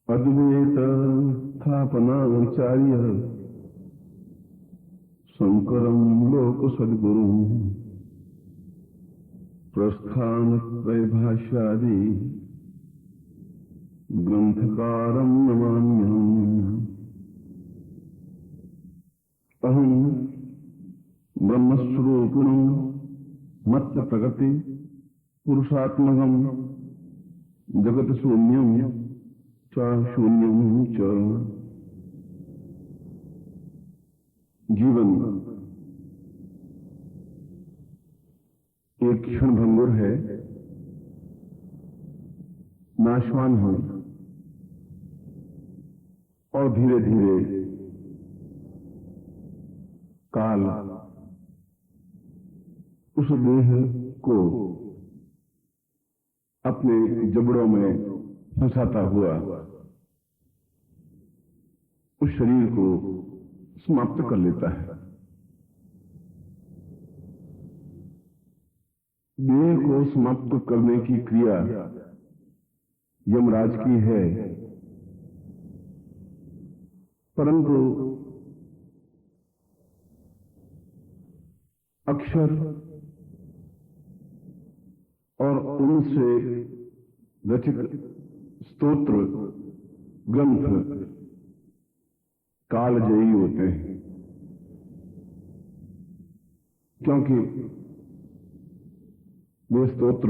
अद्वैत स्थापनाचार्य शंकरं लोक सद्गुरु प्रस्थानत्रय भाष्यादि ग्रंथकारं नमाम्यहम्। अहं ब्रह्मस्वरूपिणं मत्त प्रकृति पुरुषात्मकं जगत शून्यं च शून्यं च। जीवन एक क्षण भंगुर है, नाशवान है और धीरे धीरे काल उस देह को अपने जबड़ों में फंसाता हुआ उस शरीर को समाप्त कर लेता है। देह को समाप्त करने की क्रिया यमराज की है, परंतु अक्षर और उनसे रचित स्तोत्र ग्रंथ कालजयी होते हैं, क्योंकि वे स्तोत्र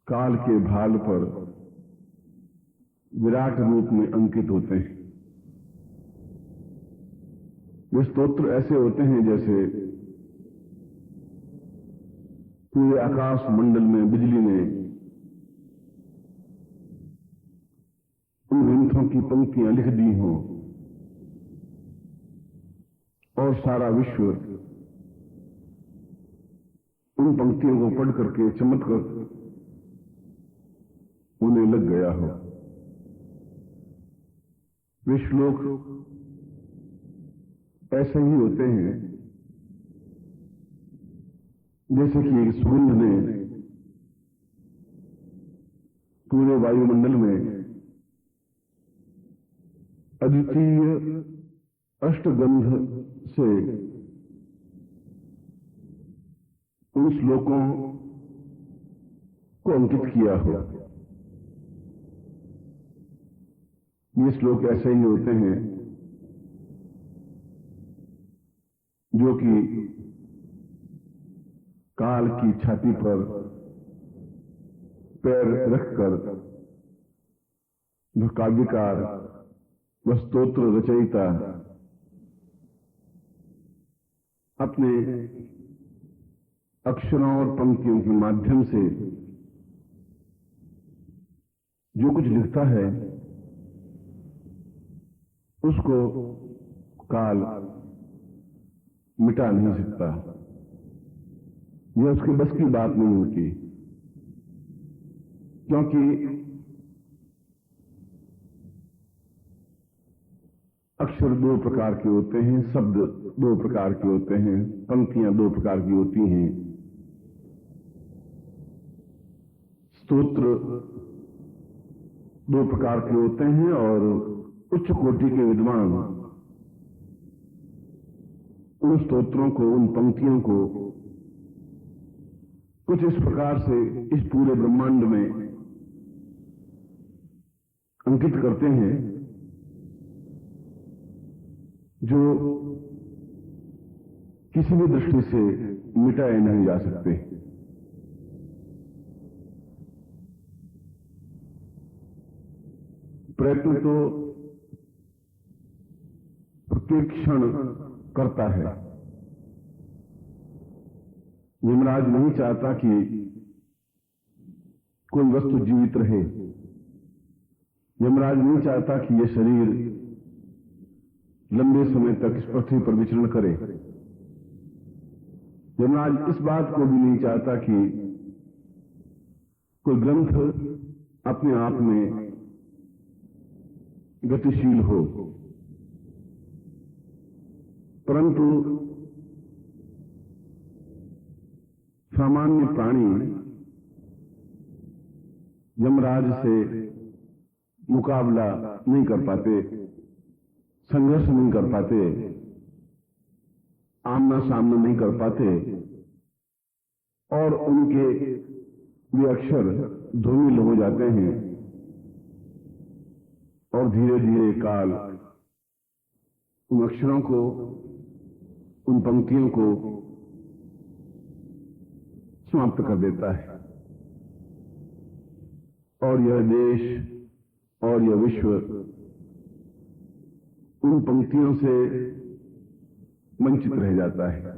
काल के भाल पर विराट रूप में अंकित होते हैं। वे स्तोत्र ऐसे होते हैं जैसे पूरे आकाश मंडल में बिजली ने उन ग्रंथों की पंक्तियां लिख दी हों और सारा विश्व उन पंक्तियों को पढ़ करके चमक कर उन्हें लग गया हो। वे श्लोक ऐसे ही होते हैं जैसे कि एक सुगंध ने पूरे वायुमंडल में अद्वितीय अष्टगंध से उन श्लोकों को अंकित किया हो। ये श्लोक ऐसे ही होते हैं जो कि काल की छाती पर पैर रखकर जो काव्यकार व स्तोत्र रचयिता अपने अक्षरों और पंक्तियों के माध्यम से जो कुछ लिखता है उसको काल मिटा नहीं सकता। यह उसके बस की बात नहीं होती, क्योंकि अक्षर दो प्रकार के होते हैं, शब्द दो प्रकार के होते हैं, पंक्तियां दो प्रकार की होती हैं। स्तोत्र दो प्रकार के होते हैं और उच्च कोटि के विद्वान उन स्तोत्रों को, उन पंक्तियों को कुछ इस प्रकार से इस पूरे ब्रह्मांड में अंकित करते हैं जो किसी भी दृष्टि से मिटाए नहीं जा सकते। प्रयत्न तो प्रत्येक क्षण करता है। यमराज नहीं चाहता कि कोई वस्तु जीवित रहे। यमराज नहीं चाहता कि यह शरीर लंबे समय तक इस पृथ्वी पर विचरण करे। यमराज इस बात को भी नहीं चाहता कि कोई ग्रंथ अपने आप में गतिशील हो, परंतु सामान्य प्राणी यमराज से मुकाबला नहीं कर पाते, संघर्ष नहीं कर पाते, आमना सामना नहीं कर पाते और उनके वे अक्षर धूमिल हो जाते हैं और धीरे धीरे काल उन अक्षरों को, उन पंक्तियों को समाप्त कर देता है और यह देश और यह विश्व उन पंक्तियों से वंचित रह जाता है।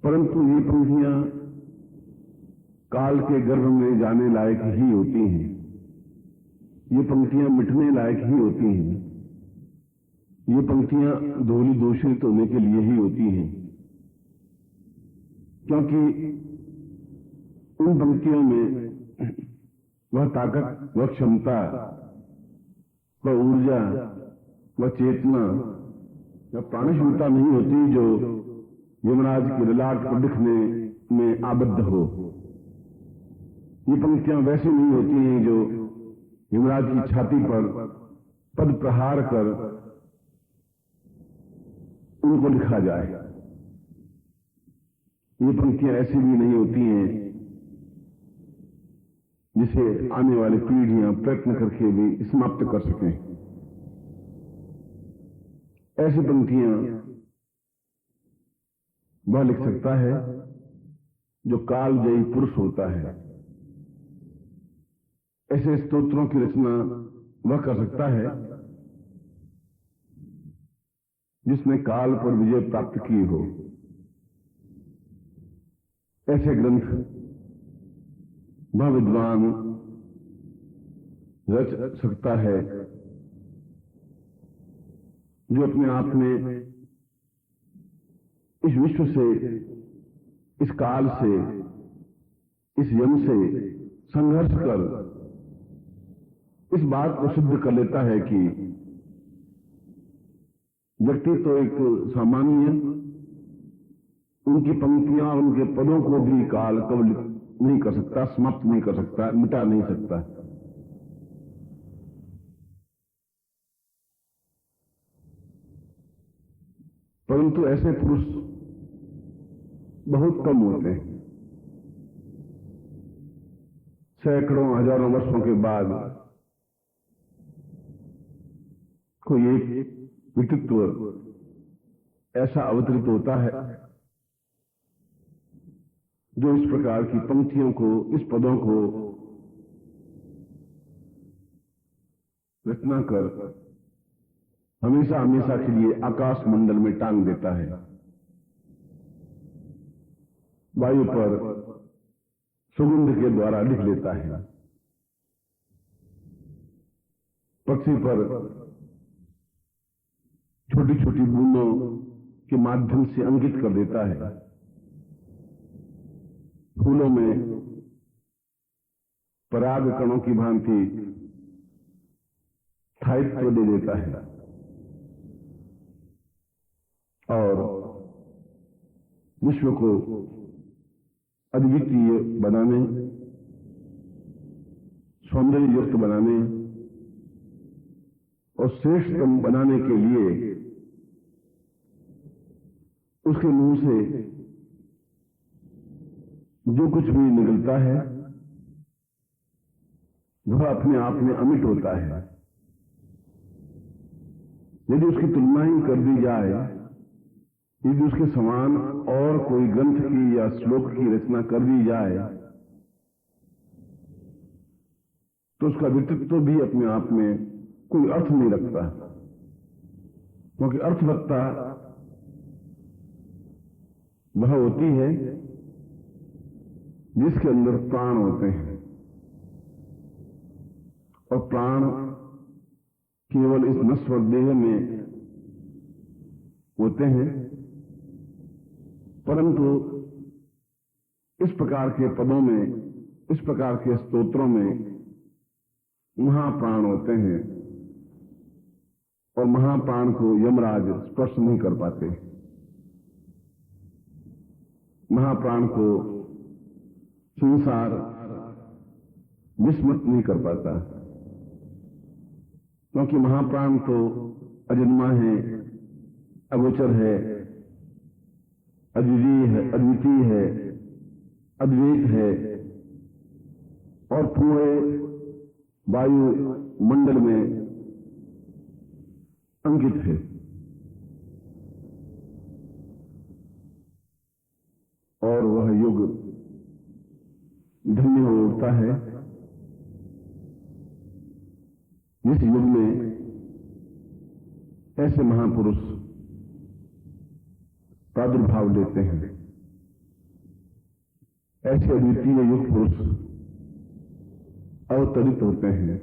परंतु ये पंक्तियां काल के गर्भ में जाने लायक ही होती हैं, ये पंक्तियां मिटने लायक ही होती हैं, ये पंक्तियां धूलि दूषित होने के लिए ही होती हैं, क्योंकि उन पंक्तियों में वह ताकत, वह क्षमता, वह ऊर्जा, वह चेतना, वह प्राणशीलता नहीं होती जो यमराज के ललाट को लिखने में आबद्ध हो। ये पंक्तियां वैसी नहीं होती हैं जो यमराज की छाती पर पद प्रहार कर उनको लिखा जाए। ये पंक्तियां ऐसी भी नहीं होती हैं जिसे आने वाली पीढ़ियां प्रयत्न करके भी समाप्त कर सकें। ऐसी पंक्तियां वह लिख सकता है जो कालजयी पुरुष होता है। ऐसे स्तोत्रों की रचना वह कर सकता है जिसने काल पर विजय प्राप्त की हो। ऐसे ग्रंथ वह विद्वान रच सकता है जो अपने आप में इस विश्व से, इस काल से, इस यम से संघर्ष कर इस बात को सिद्ध कर लेता है कि व्यक्ति तो एक सामान्य, उनकी पंक्तियां और उनके पदों को भी काल कबल नहीं कर सकता, समाप्त नहीं कर सकता, मिटा नहीं सकता। परंतु ऐसे पुरुष बहुत कम होते हैं। सैकड़ों हजारों वर्षों के बाद कोई एक व्यक्तित्व ऐसा अवतरित होता है जो इस प्रकार की पंक्तियों को, इस पदों को रचना कर हमेशा हमेशा के लिए आकाश मंडल में टांग देता है, वायु पर सुगंध के द्वारा लिख लेता है, पृथ्वी पर छोटी छोटी बूंदों के माध्यम से अंकित कर देता है, फूलों में पराग कणों की भांति स्थायित्व दे देता है और विश्व को अद्वितीय बनाने, सौंदर्य युक्त बनाने और श्रेष्ठतम बनाने के लिए उसके मुंह से जो कुछ भी निकलता है वह अपने आप में अमिट होता है। यदि उसकी तुलना ही कर दी जाए, यदि उसके समान और कोई ग्रंथ की या श्लोक की रचना कर दी जाए तो उसका व्यक्तित्व भी अपने आप में कोई अर्थ नहीं रखता, क्योंकि अर्थवत्ता वह होती है जिसके अंदर प्राण होते हैं और प्राण केवल इस नश्वर देह में होते हैं, परंतु इस प्रकार के पदों में, इस प्रकार के स्तोत्रों में महाप्राण होते हैं और महाप्राण को यमराज स्पर्श नहीं कर पाते। महाप्राण को संसार विस्मृत नहीं कर पाता, क्योंकि महाप्राण तो अजन्मा है, अगोचर है, अद्वितीय है, अद्वैत है और पूरे वायु मंडल में अंकित है। और वह युग धन्य हो उठता है जिस युग में ऐसे महापुरुष प्रादुर्भाव लेते हैं, ऐसे अद्वितीय युग पुरुष अवतरित होते हैं,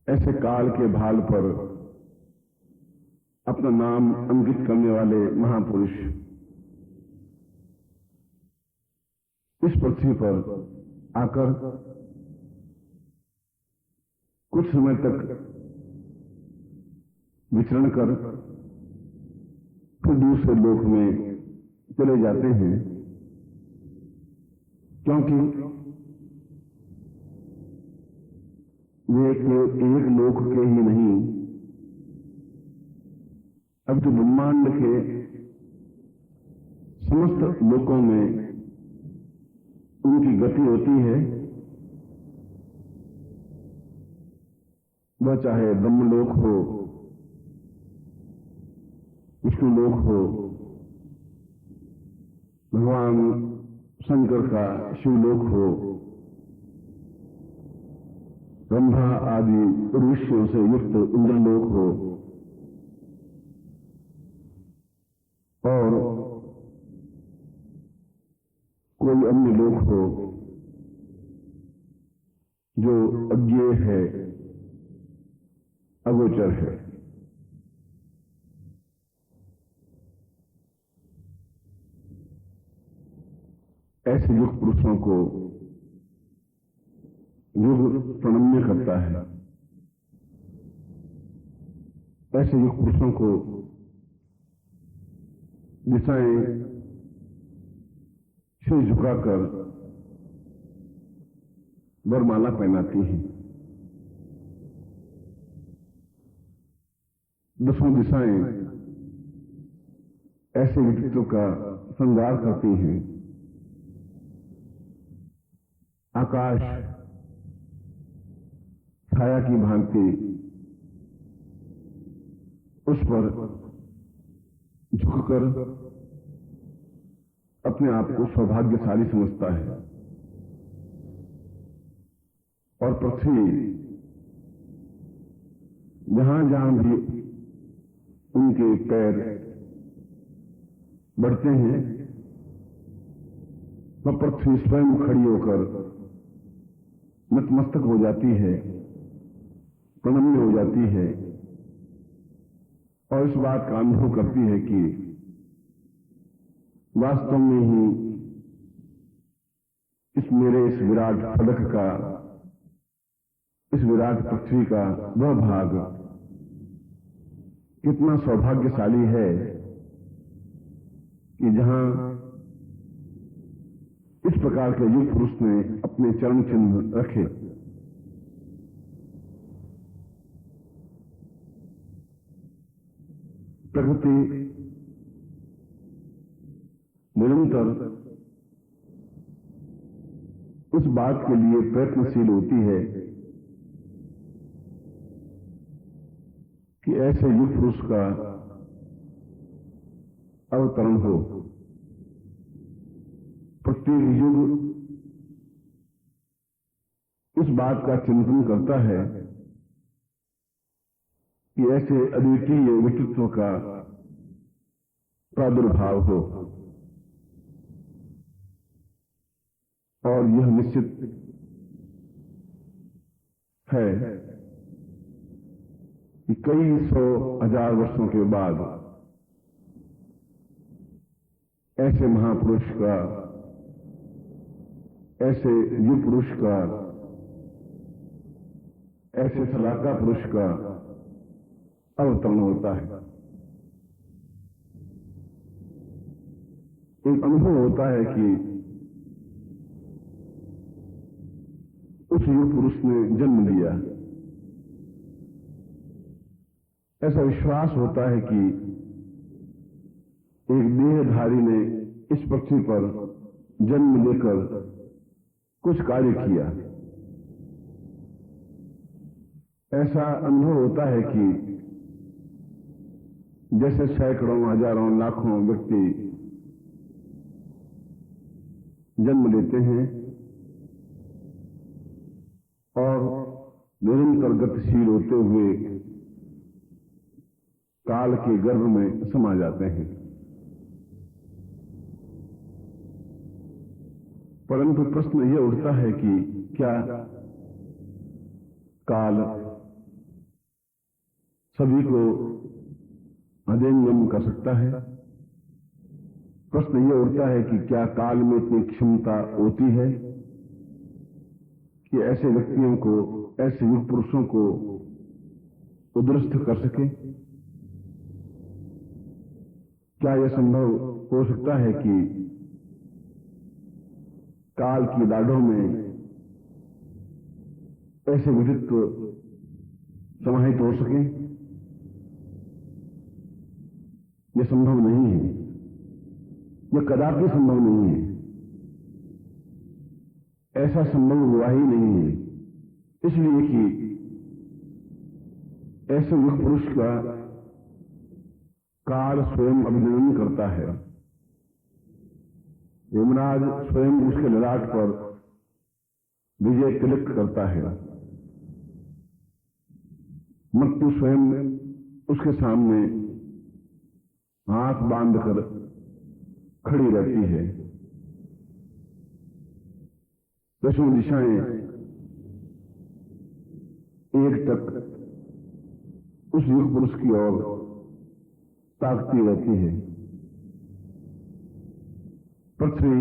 ऐसे काल के भाल पर अपना नाम अंकित करने वाले महापुरुष इस पृथ्वी पर आकर कुछ समय तक विचरण कर फिर दूसरे लोक में चले जाते हैं, क्योंकि वे एक लोक के ही नहीं, अब तो ब्रह्मांड के समस्त लोकों में उनकी गति होती है। वह चाहे ब्रह्मलोक हो, विष्णुलोक हो, भगवान शंकर का शिवलोक हो, ब्रह्मा आदि ऋषियों से युक्त इंद्रलोक हो, और कोई अन्य लोक हो जो अज्ञेय है, अगोचर है। ऐसे युग पुरुषों को युग प्रणम्य करता है, ऐसे युग पुरुषों को दिशाएं सिर झुकाकर वरमाला पहनाती हैं। दसों दिशाएं ऐसे व्यक्तित्व का श्रृंगार करती हैं। आकाश छाया की भांति उस पर झुककर अपने आप को सौभाग्यशाली समझता है, और पृथ्वी जहां जहां भी उनके पैर बढ़ते हैं, वह पृथ्वी स्वयं खड़ी होकर नतमस्तक हो जाती है, प्रणम्य हो जाती है, और इस बात का अनुभव करती है कि वास्तव में ही इस मेरे इस विराट फलक का, इस विराट पृथ्वी का वह भाग कितना सौभाग्यशाली है कि जहां इस प्रकार के युग पुरुष ने अपने चरण चिन्ह रखे। प्रकृति निरंतर इस बात के लिए प्रयत्नशील होती है कि ऐसे युग पुरुष का अवतरण हो। प्रत्येक युग इस बात का चिंतन करता है कि ऐसे अद्वितीय व्यक्तित्व का प्रादुर्भाव हो, और यह निश्चित है कि कई सौ हजार वर्षों के बाद ऐसे महापुरुष का, ऐसे युग पुरुष का, ऐसे सलाहकार पुरुष का अवतरण होता है। एक अनुभव होता है कि उस युग पुरुष ने जन्म लिया। ऐसा विश्वास होता है कि एक देहधारी ने इस पृथ्वी पर जन्म लेकर कुछ कार्य किया। ऐसा अनुभव होता है कि जैसे सैकड़ों, हजारों, लाखों व्यक्ति जन्म लेते हैं और निरंतर गतिशील होते हुए काल के गर्भ में समा जाते हैं, परंतु प्रश्न यह उठता है कि क्या काल सभी को अधीन कर सकता है? प्रश्न यह उठता है कि क्या काल में इतनी क्षमता होती है कि ऐसे व्यक्तियों को, ऐसे युग पुरुषों को उद्रस्त कर सके? क्या यह संभव हो सकता है कि काल की दाढ़ों में ऐसे व्यक्तित्व समाहित हो सके? यह संभव नहीं है, यह कदापि संभव नहीं है। ऐसा संभव हुआ ही नहीं है, इसलिए कि ऐसे युग पुरुष का काल स्वयं अभिनंदन करता है। यमराज स्वयं उसके ललाट पर विजय तिलक करता है। मृत्यु स्वयं उसके सामने हाथ बांधकर खड़ी रहती है। दसों दिशाएं एक तक उस युग पुरुष की ओर ताकती रहती है। पृथ्वी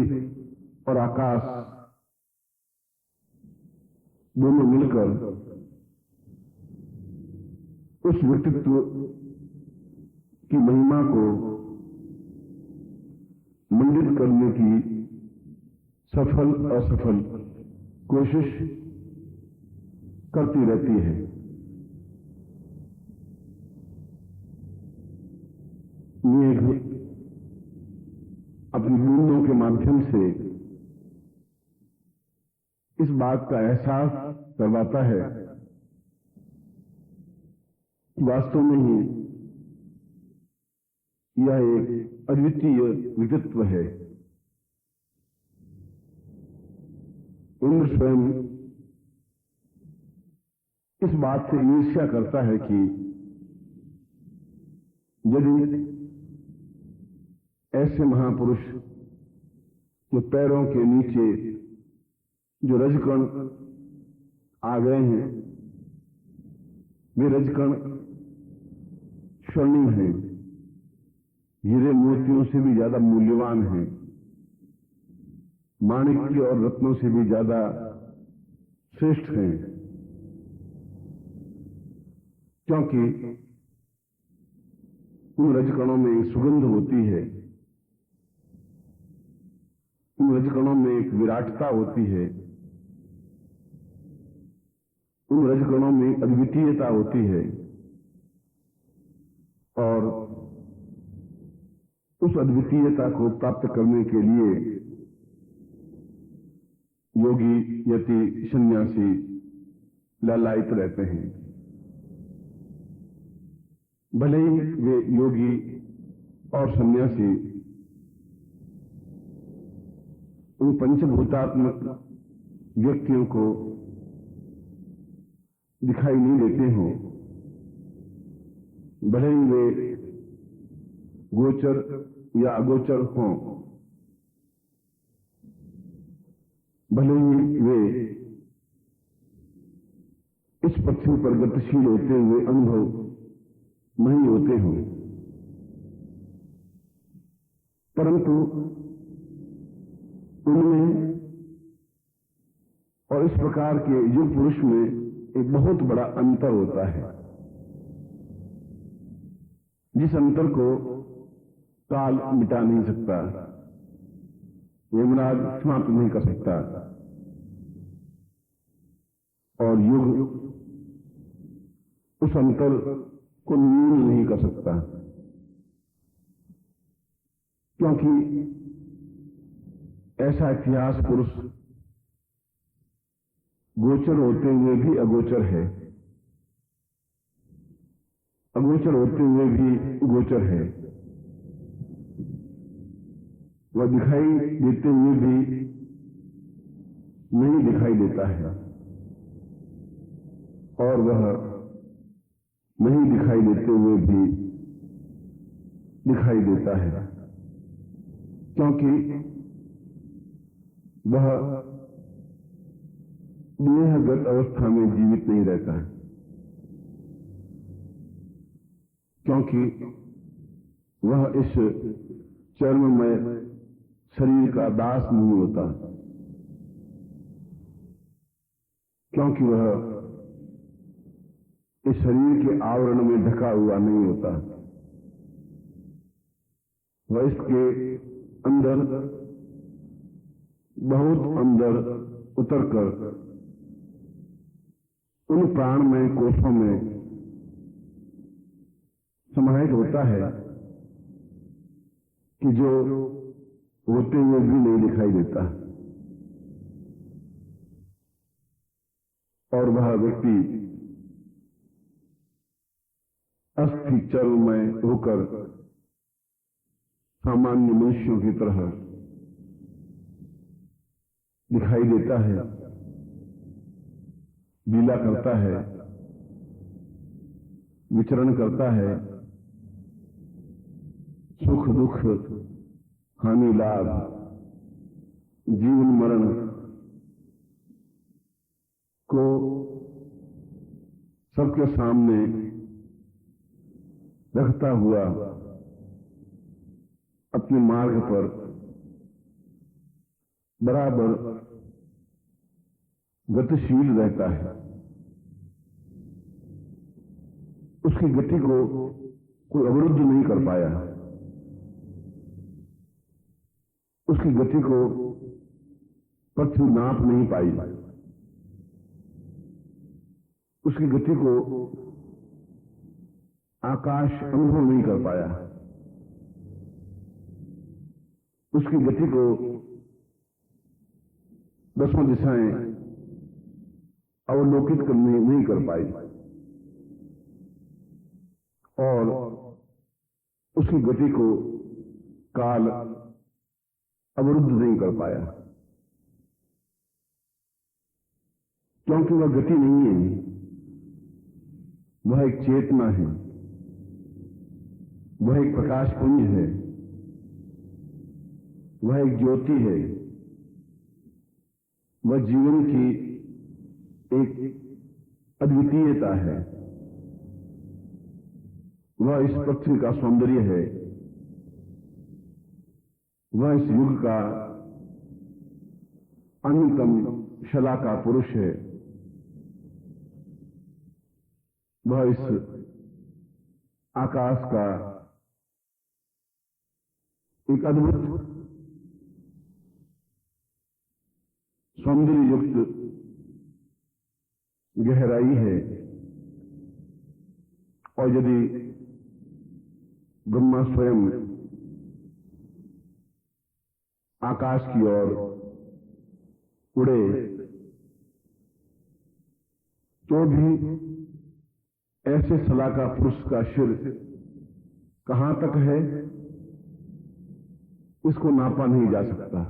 और आकाश दोनों मिलकर उस व्यक्तित्व की महिमा को मंडित करने की सफल असफल कोशिश करती रहती है। मेघ अपनी बूंदों के माध्यम से इस बात का एहसास करवाता है कि वास्तव में ही यह एक अद्वितीय व्यक्तित्व है। इंद्र स्वयं इस बात से ईर्ष्या करता है कि यदि ऐसे महापुरुष जो पैरों के नीचे जो रजकण आ गए हैं, वे रजकण स्वर्णिम हैं, हीरे मोतियों से भी ज्यादा मूल्यवान हैं, माणिक्य और रत्नों से भी ज्यादा श्रेष्ठ हैं, क्योंकि उन रजकणों में एक सुगंध होती है, उन रजकणों में एक विराटता होती है, उन रजकणों में अद्वितीयता होती है, और उस अद्वितीयता को प्राप्त करने के लिए योगी, यति, सन्यासी लालायित रहते हैं। भले ही वे योगी और सन्यासी उन पंचभूतात्मक व्यक्तियों को दिखाई नहीं देते हों, भले ही वे गोचर या अगोचर हों, भले ही वे इस पृथ्वी पर गतिशील होते हुए अनुभव नहीं होते हों, परंतु उनमें और इस प्रकार के युग पुरुष में एक बहुत बड़ा अंतर होता है, जिस अंतर को काल मिटा नहीं सकता, यमराज समाप्त नहीं कर सकता और युग उस अंतर को न्यून नहीं कर सकता, क्योंकि ऐसा इतिहास पुरुष गोचर होते हुए भी अगोचर है, अगोचर होते हुए भी गोचर है, वह दिखाई देते हुए भी नहीं दिखाई देता है और वह नहीं दिखाई देते हुए भी दिखाई देता है, क्योंकि वह देहगत अवस्था में जीवित नहीं रहता है, क्योंकि वह इस चर्ममय शरीर का दास नहीं होता, क्योंकि वह इस शरीर के आवरण में ढका हुआ नहीं होता, वह इसके अंदर बहुत अंदर उतरकर उन प्राणमय कोषों में समाहित होता है कि जो होते हुए भी नहीं दिखाई देता, और वह व्यक्ति अस्थि चर्ममय होकर सामान्य मनुष्यों की तरह दिखाई देता है, लीला करता है, विचरण करता है, सुख दुख, हानि लाभ, जीवन मरण को सबके सामने रखता हुआ अपने मार्ग पर बराबर गतिशील रहता है। उसकी गति को कोई अवरुद्ध नहीं कर पाया, उसकी गति को पृथ्वी नाप नहीं पाई, उसकी गति को आकाश अनुभव नहीं कर पाया, उसकी गति को दसों दिशाएं अवलोकित करने नहीं कर पाई, और उसकी गति को काल अवरुद्ध नहीं कर पाया, क्योंकि वह गति नहीं है, वह एक चेतना है, वह एक प्रकाश पुंज है, वह एक ज्योति है, वह जीवन की एक अद्वितीयता है, वह इस पृथ्वी का सौंदर्य है, वह इस युग का अन्यतम शला का पुरुष है, वह इस आकाश का एक अद्भुत सौंदर्य युक्त गहराई है। और यदि ब्रह्मा स्वयं आकाश की ओर उड़े तो भी ऐसे सलाका पुरुष का सिर कहां तक है इसको नापा नहीं जा सकता।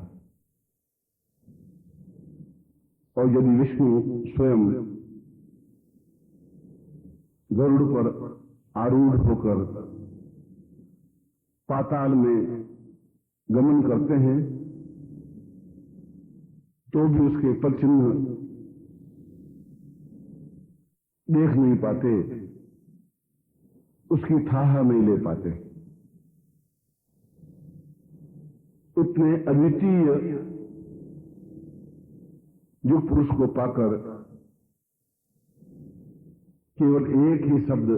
और यदि विष्णु स्वयं गरुड़ पर आरूढ़ होकर पाताल में गमन करते हैं तो भी उसके पदचिन्ह देख नहीं पाते, उसकी थाह नहीं ले पाते। इतने अद्वितीय युग पुरुष को पाकर केवल एक ही शब्द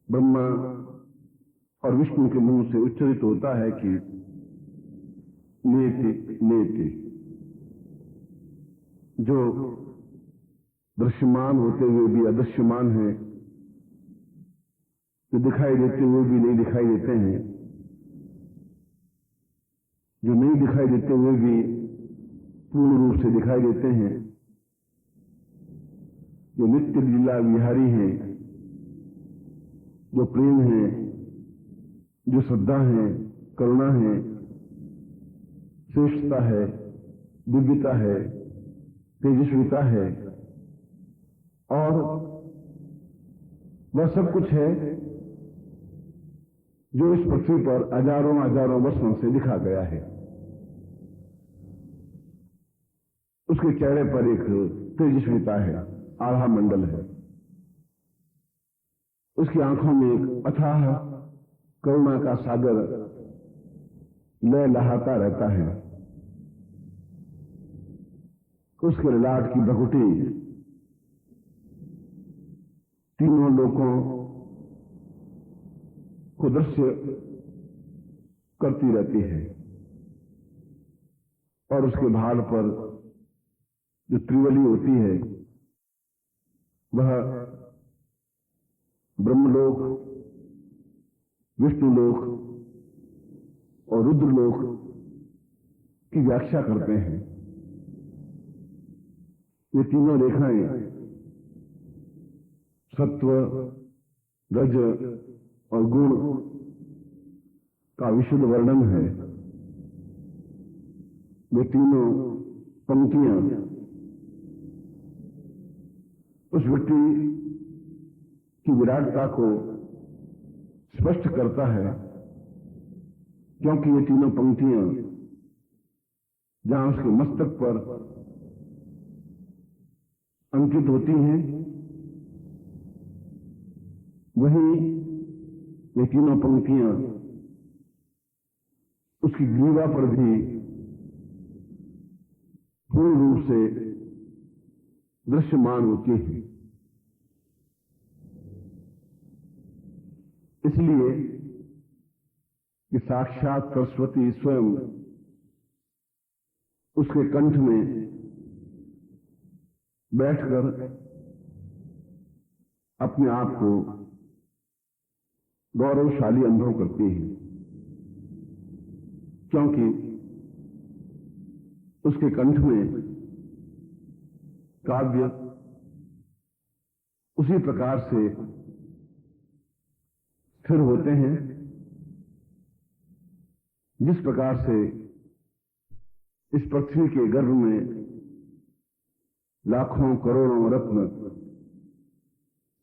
ब्रह्मा और विष्णु के मुंह से उच्चरित होता है कि नेति नेति, जो दृश्यमान होते हुए भी अदृश्यमान है, जो दिखाई देते हुए भी नहीं दिखाई देते हैं, जो नहीं दिखाई देते हुए भी पूर्ण रूप से दिखाई देते हैं, जो नित्य लीला विहारी हैं, जो प्रेम है, जो श्रद्धा है, करुणा है, श्रेष्ठता है, दिव्यता है, तेजस्विता है, और वह सब कुछ है जो इस पृथ्वी पर हजारों हजारों वर्षों से लिखा गया है। उसके चेहरे पर एक तेजस्विता है, आभा मंडल है, उसकी आंखों में एक अथाह करुणा का सागर लय लहाता रहता है, उसके ललाट की भ्रुकुटी तीनों लोगों को दृश्य करती रहती है, और उसके भाल पर जो त्रिवली होती है वह ब्रह्मलोक, विष्णुलोक और रुद्रलोक की व्याख्या करते हैं। ये तीनों रेखाएं सत्व, रज और गुण का विशुद्ध वर्णन है। वे तीनों पंक्तियां उस व्यक्ति की विराटता को स्पष्ट करता है, क्योंकि ये तीनों पंक्तियां जहां उसके मस्तक पर अंकित होती हैं, वहीं ये तीनों पंक्तियां उसकी ग्रीवा पर भी पूर्ण रूप से दृश्यमान होती हैं। इसलिए कि साक्षात सरस्वती स्वयं उसके कंठ में बैठकर अपने आप को गौरवशाली अनुभव करती है, क्योंकि उसके कंठ में काव्य उसी प्रकार से स्थिर होते हैं जिस प्रकार से इस पृथ्वी के गर्भ में लाखों करोड़ों रत्न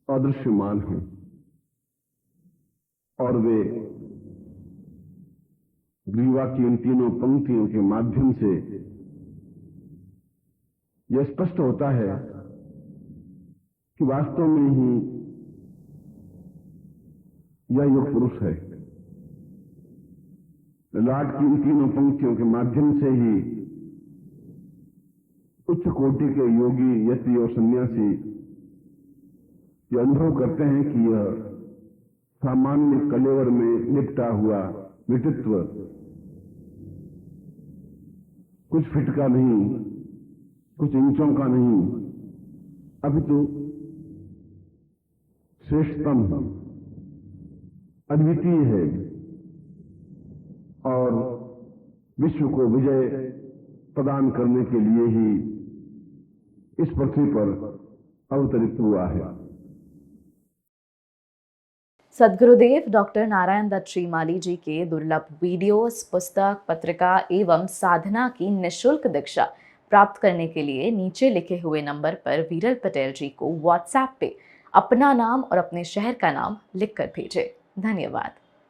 अदृश्यमान हैं, और वे ग्रीवा की इन तीनों पंक्तियों के माध्यम से यह स्पष्ट होता है कि वास्तव में ही यह योग पुरुष है। ललाट की इन तीनों पंक्तियों के माध्यम से ही उच्च कोटि के योगी, यति और सन्यासी ये अनुभव करते हैं कि यह सामान्य कलेवर में लिपटा हुआ व्यक्तित्व कुछ फिट का नहीं, कुछ इंचों का नहीं, अपितु श्रेष्ठतम अद्वितीय है और विश्व को विजय प्रदान करने के लिए ही इस पृथ्वी पर अवतरित हुआ है। सद्गुरुदेव डॉक्टर नारायण दत्त श्रीमाली जी के दुर्लभ वीडियोस, पुस्तक, पत्रिका एवं साधना की निःशुल्क दीक्षा प्राप्त करने के लिए नीचे लिखे हुए नंबर पर वीरल पटेल जी को व्हाट्सएप पे अपना नाम और अपने शहर का नाम लिखकर भेजें। धन्यवाद।